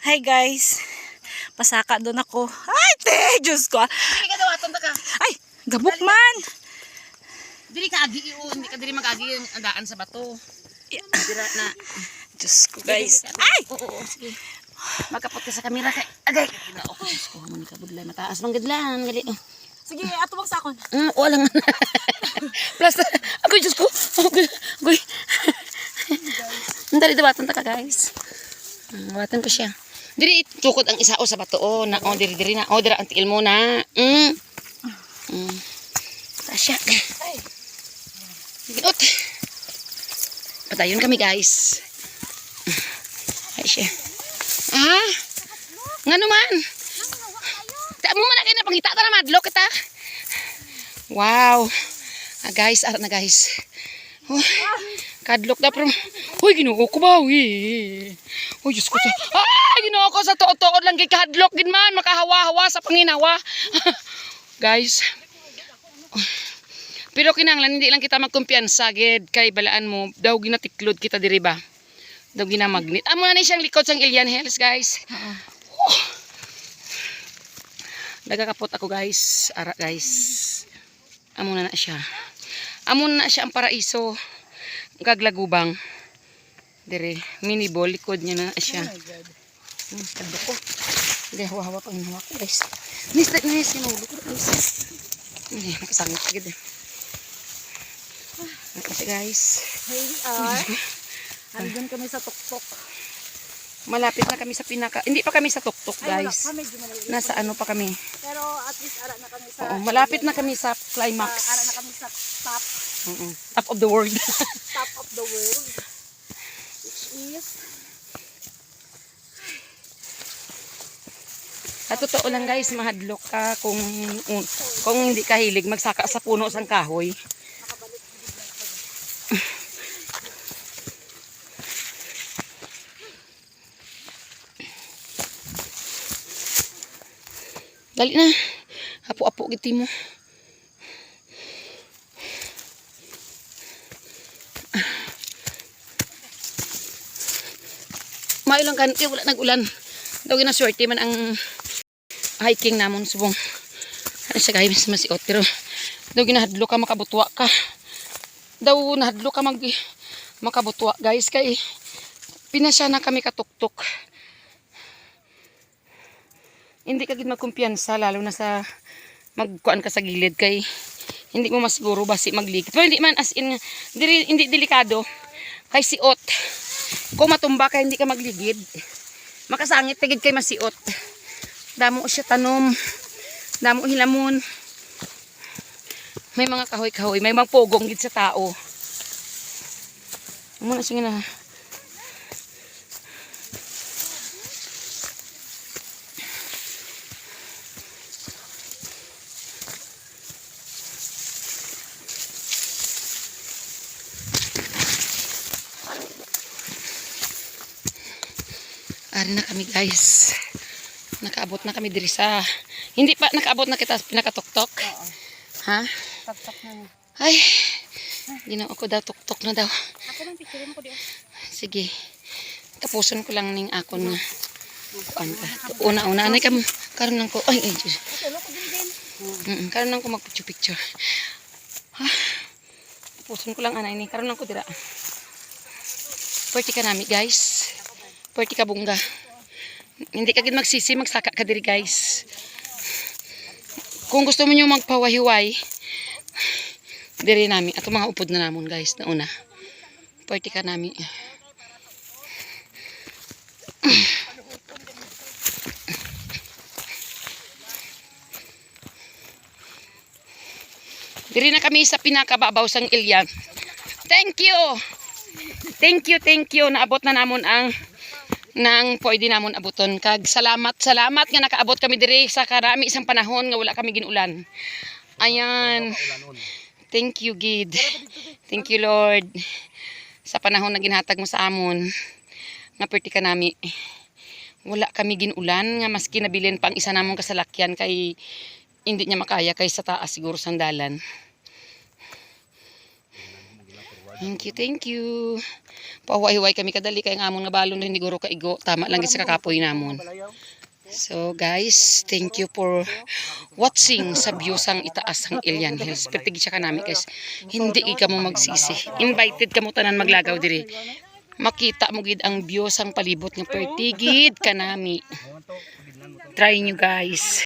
Hi guys. Pasaka doon ako. Ay, te! Diyos ko. Dili ka daw, tonta ka. Ay, gabok man. Dili ka agi iyon. Hindi ka dili mag-agi yung andaan sa bato. Dira na. Diyos ko guys. Ay! Oo, sige. Magkapot ka sa kamera kay. Agay. Oo, Diyos ko. Muna ka budlay. Mataas mang gadlan. Gali. Sige, ato bang sakon. Wala nga. Plus, agoy, Diyos ko. Agoy. Dali daw, tonta ka guys. Watan ko siya. Diri tukod ang isa o sa bato o na o diri na o dira ang tiil mo na. Tasya. Ot. Padayon kami guys. Ay siya. Ngano man? Ta mo man na kay na pangita ta na madlo kita. Wow. Guys, ara na guys. Kadlok da pero. Hoy, Ginoo ko ba? Uy, Diyos ko. Ginoo ko sa tuod-tuod lang kay kahadlok gid man makahawa-hawa sa panginawa. Guys. Pero kinahanglan hindi lang kita magkumpiyansa gid kay balaan mo daw ginatiklod kita diri ba. Daw ginamagnet. Amo na ni siyang likod sang Ilian Hills, guys. Nagakapot ako, guys. Ara, guys. Amo na siya. Amo na siya ang paraiso. Gaglagubang. Dire, mini ball, likod niya na siya. Oh my God. Kaldo ko. Hindi, hawa-hawa pang hinawa ko, guys. Nis, sinulo ko, guys. Hindi, nakasangit ka gid. Kasi, guys. Andun kami sa tuktok. Malapit na kami sa pinaka. Hindi pa kami sa tuktok, guys. Nasa ano pa kami. Pero at least ara na kami sa... Oo, malapit na kami sa climax. Ara na kami sa top. Top of the world. Top of the world. Which is... Sa totoo lang guys, mahadlok ka kung hindi ka hilig magsaka sa puno sang kahoy. Dali na. Apo-apo giti mo. Mailang kan wala nag-ulan. Daw ginaswerte man ang hiking namon subong. Ano siya guys, masiot pero daw ginahadlo ka makabutwa ka. Daw nahadlo ka makabutwa guys kay pinasya na kami katuktok. Hindi ka gid magkumpiyansa lalo na sa magkuan ka sa gilid kay hindi mo masiguro basi maglikit. Pero hindi man as in hindi delikado kay siot. Kung matumba ka hindi ka magligid. Makasangit tigid kay masiot. Damo siya tanom. Damo hilamon. May mga kahoy-kahoy, may mga pogong gid sa tao. Muna sige na. Ari na kami guys. Nakaabot na kami diri sa... Hindi pa nakaabot na kita pinakatuktok. Oo. Ha? Tuktok na niya. Ay. Ginoo ko daw tuktok na daw. Ako lang picture mo ko diyo. Sige. Tapuson ko lang ning akon na. Kuan ka. Una-una anay kam karon lang ko. Ay, Diyos. Tulo ko din. Karon lang ko mag-picture. Ha? Tapuson ko lang anay ni. Karon lang ko dira. Perti ka nami guys. Perti ka bungga. Hindi ka gid magsisi magsaka ka diri guys. Kung gusto mo nyo magpawahiway diri nami ato mga upod na namon guys na una. Perti ka nami. Diri na kami sa pinakababaw sang Ilian. Thank you. Thank you. Naabot na namon ang nang pwede namon abuton kag salamat nga nakaabot kami diri sa karami isang panahon nga wala kami ginulan. Ayan. Thank you gid. Thank you Lord sa panahon na ginhatag mo sa amon. Naperti ka nami. Wala kami ginulan nga maski nabilin pang isa namong kasalakyan kay hindi niya makaya kay sa taas siguro sandalan. Thank you, thank you. Pahuway-huway kami kadali kay nga among nabalon na hindi guro kaigo. Tama lang gid sa kakapoy namon. So guys, thank you for watching sa view sang itaas ang Ilian Hills. Pertig siya kanami guys. Hindi ka mo magsisi. Invited ka mo tanan maglagaw diri. Makita mo gid ang view sang palibot nga pertigid kanami. Try nyo guys.